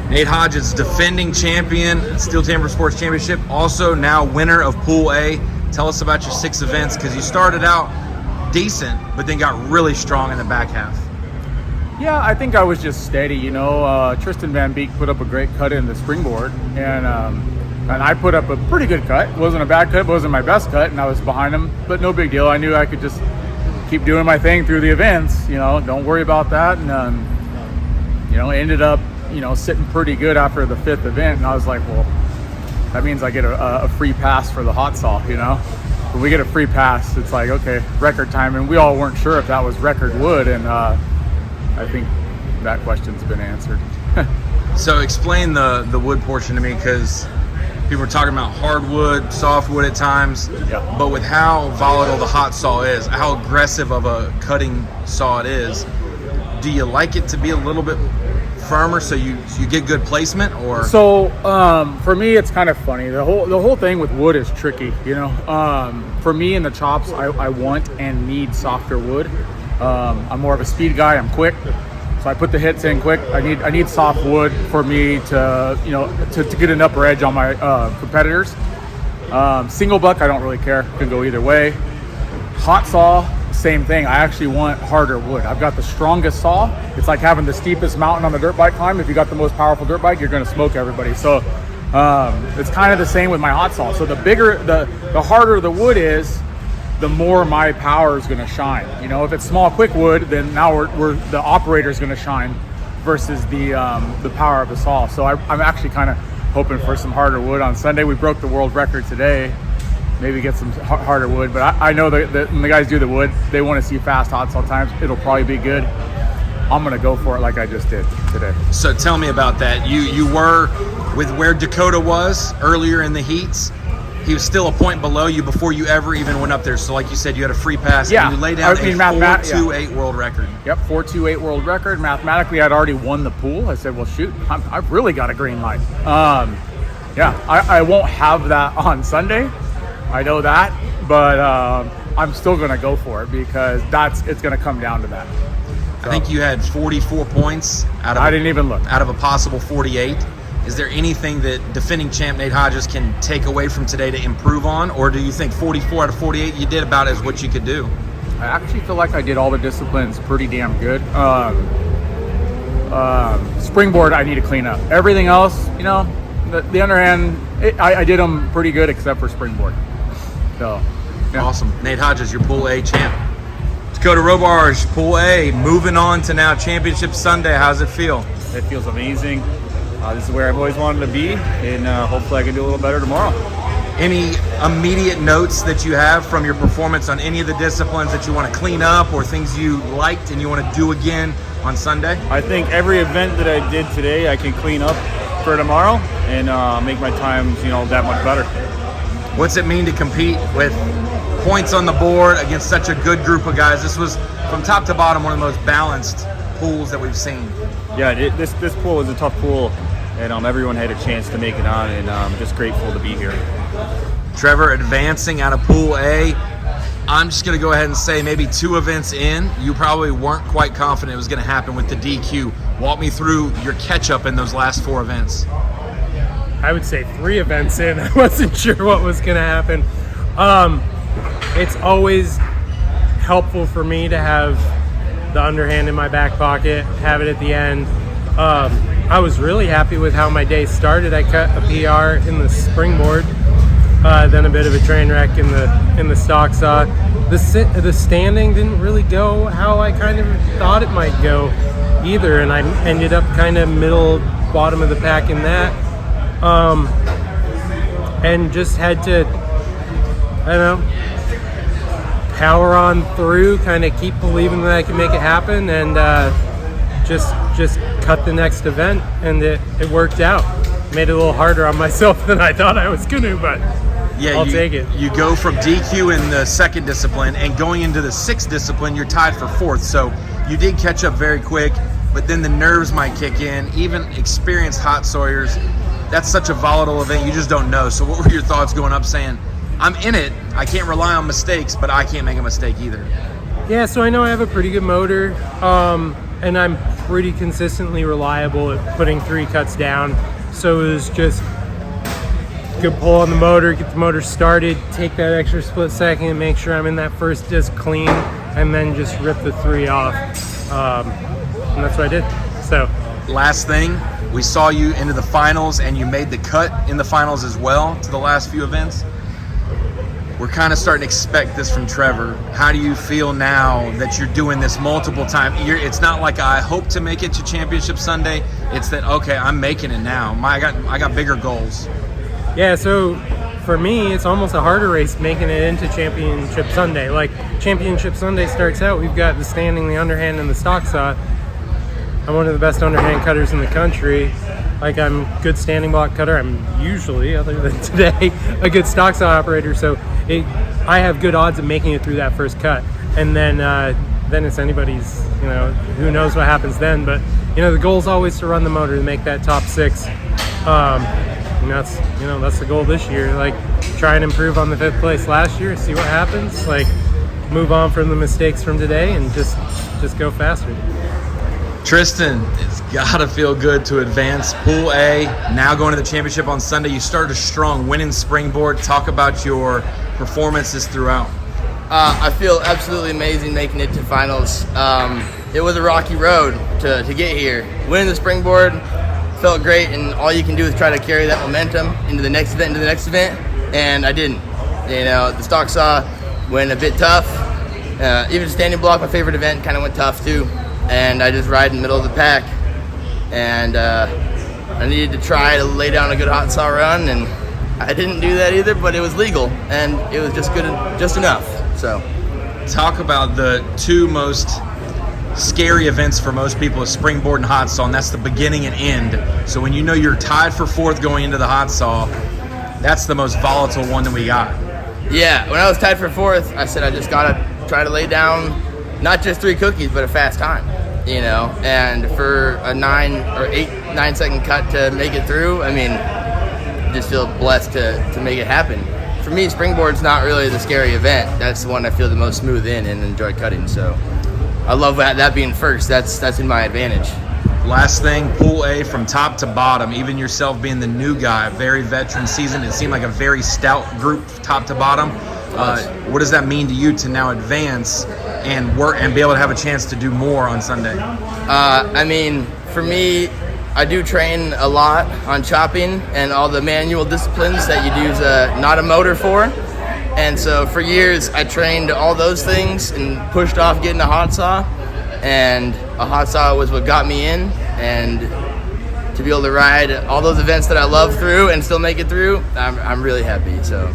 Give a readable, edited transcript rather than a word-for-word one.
Nate Hodges, defending champion, Steel Timber Sports Championship, also now winner of Pool A. Tell us about your 6 events, because you started out decent, but then got really strong in the back half. Yeah, I think I was just steady, you know. Tristan VanBeek put up a great cut in the springboard, and I put up a pretty good cut. It wasn't a bad cut, it wasn't my best cut, and I was behind him, but no big deal. I knew I could just keep doing my thing through the events, you know, don't worry about that. And, you know, ended up, you know, sitting pretty good after the 5th event, and I was like, well, that means I get a free pass for the hot saw, you know. When we get a free pass, it's like, okay, record time, and we all weren't sure if that was record wood, and I think that question's been answered. So explain the wood portion to me, because people are talking about hardwood, softwood at times, Yeah. but with how volatile the hot saw is, how aggressive of a cutting saw it is, do you like it to be a little bit firmer so you get good placement? Or so for me, it's kind of funny. The whole thing with wood is tricky, you know. For me in the chops, I want and need softer wood. I'm more of a speed guy. I'm quick, so I put the hits in quick. I need soft wood for me to, you know, to get an upper edge on my competitors. Single buck, I don't really care. Can go either way. Hot saw, same thing. I actually want harder wood. I've got the strongest saw. It's like having the steepest mountain on the dirt bike climb. If you got the most powerful dirt bike, you're going to smoke everybody. So it's kind of the same with my hot saw. So the bigger, the harder the wood is, the more my power is going to shine. You know, if it's small, quick wood, then now we're the operator is going to shine versus the power of the saw. So I'm actually kind of hoping for some harder wood on Sunday. We broke the world record today. Maybe get some harder wood, but I know that when the guys do the wood, they want to see fast hot saw times. It'll probably be good. I'm going to go for it like I just did today. So tell me about that. You were with where Dakota was earlier in the heats. He was still a point below you before you ever even went up there. So like you said, you had a free pass. Yeah. And you laid down a 4.28 yeah. world record. Yep, 4.28 world record. Mathematically, I'd already won the pool. I said, well, shoot, I've really got a green light. Yeah, I won't have that on Sunday. I know that, but I'm still going to go for it because it's going to come down to that. So, I think you had 44 points out of I didn't even look. Out of a possible 48. Is there anything that defending champ Nate Hodges can take away from today to improve on, or do you think 44 out of 48 you did about as what you could do? I actually feel like I did all the disciplines pretty damn good. Springboard, I need to clean up. Everything else, you know, the underhand, I did them pretty good except for springboard. So, yeah. Awesome. Nate Hodges, your Pool A champ. Dakota Robarge, Pool A, moving on to now Championship Sunday. How's it feel? It feels amazing. This is where I've always wanted to be, and hopefully I can do a little better tomorrow. Any immediate notes that you have from your performance on any of the disciplines that you want to clean up, or things you liked and you want to do again on Sunday? I think every event that I did today, I can clean up for tomorrow and make my times, you know, that much better. What's it mean to compete with points on the board against such a good group of guys? This was, from top to bottom, one of the most balanced pools that we've seen. Yeah, this pool is a tough pool, and everyone had a chance to make it on, and I'm just grateful to be here. Trevor advancing out of Pool A. I'm just going to go ahead and say maybe 2 events in, you probably weren't quite confident it was going to happen with the DQ. Walk me through your catch-up in those last 4 events. I would say 3 events in, I wasn't sure what was going to happen. It's always helpful for me to have the underhand in my back pocket, have it at the end. I was really happy with how my day started. I cut a PR in the springboard, then a bit of a train wreck in the stock saw. The standing didn't really go how I kind of thought it might go either, and I ended up kind of middle bottom of the pack in that. And just had to, I don't know, power on through, kind of keep believing that I can make it happen, and just cut the next event, and it worked out. Made it a little harder on myself than I thought I was gonna, but yeah, I'll take it. You go from DQ in the 2nd discipline, and going into the 6th discipline, you're tied for 4th. So you did catch up very quick, but then the nerves might kick in. Even experienced hot sawyers, that's such a volatile event, you just don't know. So what were your thoughts going up saying, I'm in it, I can't rely on mistakes, but I can't make a mistake either? Yeah, so I know I have a pretty good motor, and I'm pretty consistently reliable at putting 3 cuts down. So it was just good pull on the motor, get the motor started, take that extra split second, make sure I'm in that first disc clean, and then just rip the 3 off. And that's what I did. So last thing, we saw you into the finals, and you made the cut in the finals as well to the last few events. We're kind of starting to expect this from Trevor. How do you feel now that you're doing this multiple times? It's not like I hope to make it to Championship Sunday. It's that, okay, I'm making it now. I got bigger goals. Yeah, so for me, it's almost a harder race making it into Championship Sunday. Like, Championship Sunday starts out, we've got the standing, the underhand, and the stock saw. I'm one of the best underhand cutters in the country. Like, I'm a good standing block cutter. I'm usually, other than today, a good stock saw operator. So I have good odds of making it through that first cut. And then it's anybody's, who knows what happens then. But, the goal is always to run the motor, to make that top 6. And that's the goal this year. Like, try and improve on the 5th place last year, see what happens. Like, move on from the mistakes from today and just go faster. Tristan, it's got to feel good to advance Pool A. Now going to the championship on Sunday. You started strong, winning springboard. Talk about your performances throughout. I feel absolutely amazing making it to finals. It was a rocky road to get here. Winning the springboard felt great, and all you can do is try to carry that momentum into the next event, and I didn't. The stock saw went a bit tough. Even standing block, my favorite event, kind of went tough too. And I just ride in the middle of the pack, and I needed to try to lay down a good hot saw run, and I didn't do that either, but it was legal, and it was just enough. So, talk about the 2 most scary events for most people is springboard and hot saw, and that's the beginning and end. So when you're tied for 4th going into the hot saw, that's the most volatile one that we got. Yeah, when I was tied for 4th, I said I just gotta try to lay down not just 3 cookies, but a fast time, and for a 9 second cut to make it through, just feel blessed to make it happen. For me, springboard's not really the scary event. That's the one I feel the most smooth in and enjoy cutting, so I love that being first. That's in my advantage. Last thing, Pool A from top to bottom, even yourself being the new guy, very veteran season, it seemed like a very stout group top to bottom. What does that mean to you to now advance and work and be able to have a chance to do more on Sunday? For me, I do train a lot on chopping and all the manual disciplines that you'd use not a motor for. And so for years, I trained all those things and pushed off getting a hot saw. And a hot saw was what got me in. And to be able to ride all those events that I love through and still make it through, I'm really happy. So.